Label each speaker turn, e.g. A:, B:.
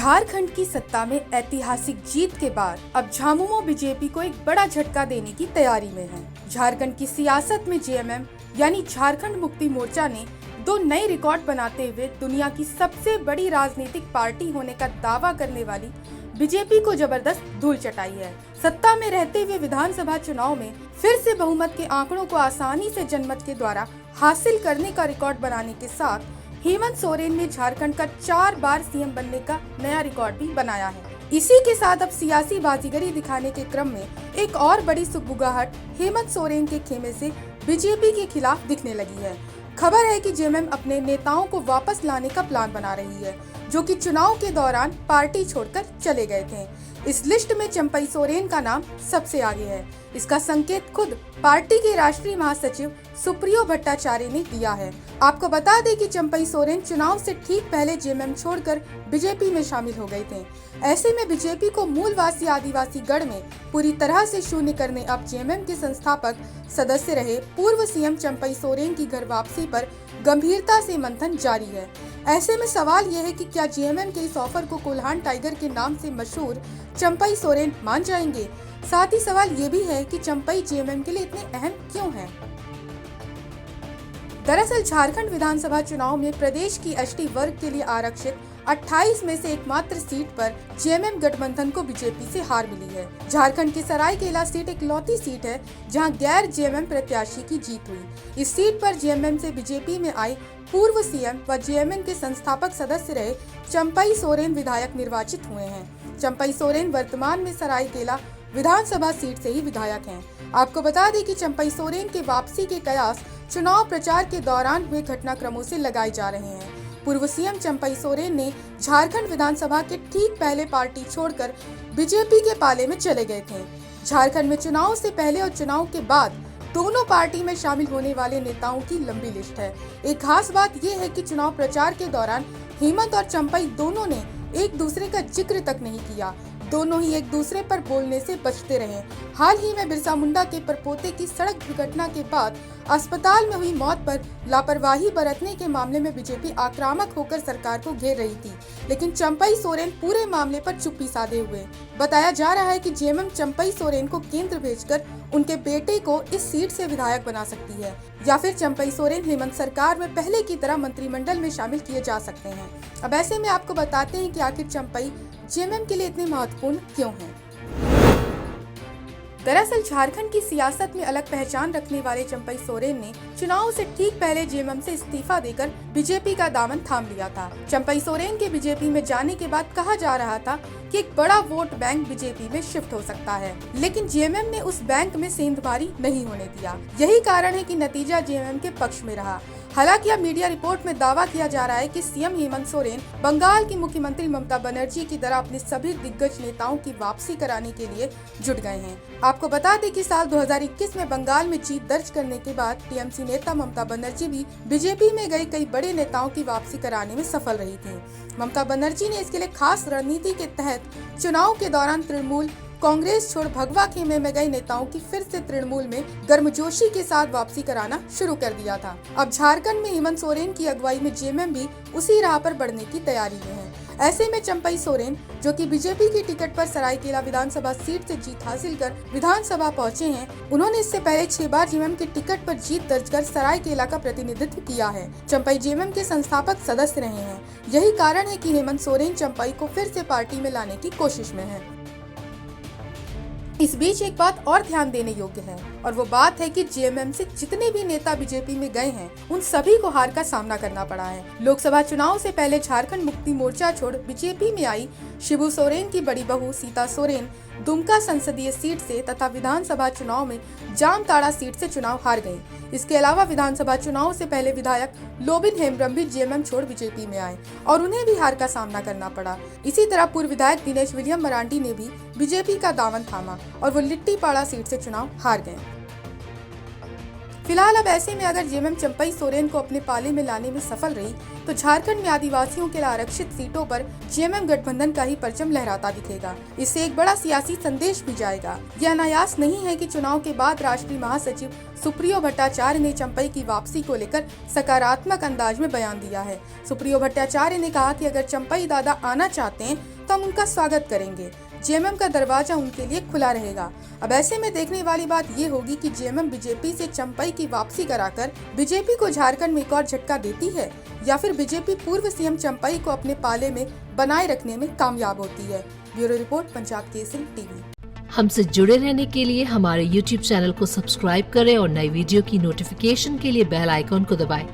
A: झारखंड की सत्ता में ऐतिहासिक जीत के बाद अब झामुमो बीजेपी को एक बड़ा झटका देने की तैयारी में है। झारखंड की सियासत में जेएमएम यानी झारखंड मुक्ति मोर्चा ने दो नए रिकॉर्ड बनाते हुए दुनिया की सबसे बड़ी राजनीतिक पार्टी होने का दावा करने वाली बीजेपी को जबरदस्त धूल चटाई है। सत्ता में रहते हुए विधानसभा चुनाव में फिर से बहुमत के आंकड़ों को आसानी से जनमत के द्वारा हासिल करने का रिकॉर्ड बनाने के साथ हेमंत सोरेन ने झारखंड का 4 बार सीएम बनने का नया रिकॉर्ड भी बनाया है। इसी के साथ अब सियासी बाजीगरी दिखाने के क्रम में एक और बड़ी सुगबुगाहट हेमंत सोरेन के खेमे से बीजेपी के खिलाफ दिखने लगी है। खबर है कि जेएमएम अपने नेताओं को वापस लाने का प्लान बना रही है, जो कि चुनाव के दौरान पार्टी छोड़कर चले गए थे। इस लिस्ट में चंपई सोरेन का नाम सबसे आगे है। इसका संकेत खुद पार्टी के राष्ट्रीय महासचिव सुप्रियो भट्टाचार्य ने दिया है। आपको बता दें कि चंपई सोरेन चुनाव से ठीक पहले जेएमएम छोड़कर बीजेपी में शामिल हो गए थे। ऐसे में बीजेपी को मूलवासी आदिवासी गढ़ में पूरी तरह से शून्य करने अब जेएमएम के संस्थापक सदस्य रहे पूर्व सीएम चंपई सोरेन की घर वापसी पर गंभीरता से मंथन जारी है। ऐसे में सवाल यह है कि क्या जेएमएम के इस ऑफर को कोल्हान टाइगर के नाम से मशहूर चंपई सोरेन मान जाएंगे। साथ ही सवाल ये भी है कि चंपई जेएमएम के लिए इतने अहम क्यों हैं। दरअसल झारखंड विधानसभा चुनाव में प्रदेश की एसटी वर्ग के लिए आरक्षित 28 में से एकमात्र सीट पर जेएमएम गठबंधन को बीजेपी से हार मिली है। झारखंड की सरायकेला सीट इकलौती सीट है जहां गैर जेएमएम प्रत्याशी की जीत हुई। इस सीट पर जेएमएम से बीजेपी में आई पूर्व सीएम व जेएमएम के संस्थापक सदस्य रहे चंपई सोरेन विधायक निर्वाचित हुए हैं। चंपई सोरेन वर्तमान में सरायकेला विधानसभा सीट से ही विधायक हैं। आपको बता दें कि चंपई सोरेन के वापसी के कयास चुनाव प्रचार के दौरान हुए घटनाक्रमों से लगाए जा रहे हैं। पूर्व सीएम चंपई सोरेन ने झारखंड विधानसभा के ठीक पहले पार्टी छोड़कर बीजेपी के पाले में चले गए थे। झारखंड में चुनाव से पहले और चुनाव के बाद दोनों पार्टी में शामिल होने वाले नेताओं की लंबी लिस्ट है। एक खास बात यह है कि चुनाव प्रचार के दौरान हेमंत और चंपई दोनों ने एक दूसरे का जिक्र तक नहीं किया। दोनों ही एक दूसरे पर बोलने से बचते रहे। हाल ही में बिरसा मुंडा के परपोते की सड़क दुर्घटना के बाद अस्पताल में हुई मौत पर लापरवाही बरतने के मामले में बीजेपी आक्रामक होकर सरकार को घेर रही थी, लेकिन चंपई सोरेन पूरे मामले पर चुप्पी साधे हुए। बताया जा रहा है कि जेएमएम चंपई सोरेन को केंद्र भेजकर उनके बेटे को इस सीट से विधायक बना सकती है, या फिर चंपई सोरेन हेमंत सरकार में पहले की तरह मंत्रिमंडल में शामिल किए जा सकते हैं। अब ऐसे में आपको बताते हैं कि आखिर चंपई जेएमएम के लिए इतने महत्वपूर्ण क्यों हैं। दरअसल झारखंड की सियासत में अलग पहचान रखने वाले चंपई सोरेन ने चुनाव से ठीक पहले जेएमएम से इस्तीफा देकर बीजेपी का दामन थाम लिया था। चंपई सोरेन के बीजेपी में जाने के बाद कहा जा रहा था कि एक बड़ा वोट बैंक बीजेपी में शिफ्ट हो सकता है, लेकिन जेएमएम ने उस बैंक में सेंधमारी नहीं होने दिया। यही कारण है कि नतीजा जेएमएम के पक्ष में रहा। हालांकि अब मीडिया रिपोर्ट में दावा किया जा रहा है कि सीएम हेमंत सोरेन बंगाल की मुख्यमंत्री ममता बनर्जी की तरह अपने सभी दिग्गज नेताओं की वापसी कराने के लिए जुट गए हैं। आपको बता दें कि साल 2021 में बंगाल में जीत दर्ज करने के बाद टीएमसी नेता ममता बनर्जी भी बीजेपी में गए कई बड़े नेताओं की वापसी कराने में सफल रही थी। ममता बनर्जी ने इसके लिए खास रणनीति के तहत चुनाव के दौरान तृणमूल कांग्रेस छोड़ भगवा खेमे में गए नेताओं की फिर से तृणमूल में गर्मजोशी के साथ वापसी कराना शुरू कर दिया था। अब झारखंड में हेमंत सोरेन की अगुवाई में जेएमएम भी उसी राह पर बढ़ने की तैयारी में है। ऐसे में चंपई सोरेन, जो कि बीजेपी की टिकट पर सरायकेला विधानसभा सीट से जीत हासिल कर विधानसभा पहुंचे हैं, उन्होंने इससे पहले 6 बार जेएमएम की टिकट पर जीत दर्ज कर सरायकेला का प्रतिनिधित्व किया है। चंपई जेएमएम के संस्थापक सदस्य रहे हैं। यही कारण है कि हेमंत सोरेन चंपई को फिर से पार्टी में लाने की कोशिश में है। इस बीच एक बात और ध्यान देने योग्य है, और वो बात है कि जेएमएम से जितने भी नेता बीजेपी में गए हैं, उन सभी को हार का सामना करना पड़ा है। लोकसभा चुनाव से पहले झारखंड मुक्ति मोर्चा छोड़ बीजेपी में आई शिबू सोरेन की बड़ी बहू सीता सोरेन दुमका संसदीय सीट से तथा विधानसभा चुनाव में जामताड़ा सीट से चुनाव हार गयी। इसके अलावा विधानसभा चुनाव से पहले विधायक लोबिन हेम्ब्रम भी जेएमएम छोड़ बीजेपी में आए और उन्हें भी हार का सामना करना पड़ा। इसी तरह पूर्व विधायक दिनेश विलियम मरांडी ने भी बीजेपी का दामन थामा और वो लिट्टीपाड़ा सीट से चुनाव हार गए। फिलहाल अब ऐसे में अगर जेएमएम चंपई सोरेन को अपने पाले में लाने में सफल रही तो झारखंड में आदिवासियों के लिए आरक्षित सीटों पर जेएमएम गठबंधन का ही परचम लहराता दिखेगा। इससे एक बड़ा सियासी संदेश भी जाएगा। यह अनायास नहीं है कि चुनाव के बाद राष्ट्रीय महासचिव सुप्रियो भट्टाचार्य ने चंपई की वापसी को लेकर सकारात्मक अंदाज में बयान दिया है। सुप्रियो भट्टाचार्य ने कहा कि अगर चंपई दादा आना चाहते हैं तो हम उनका स्वागत करेंगे। जेएमएम का दरवाजा उनके लिए खुला रहेगा। अब ऐसे में देखने वाली बात ये होगी कि जेएमएम बीजेपी से चंपई की वापसी कराकर बीजेपी को झारखंड में एक और झटका देती है या फिर बीजेपी पूर्व सीएम चंपई को अपने पाले में बनाए रखने में कामयाब होती है। Bureau report, Punjab Kesari TV.
B: हमसे जुड़े रहने के लिए हमारे YouTube चैनल को सब्सक्राइब करें और नई वीडियो की नोटिफिकेशन के लिए बेल आइकॉन को दबाएं।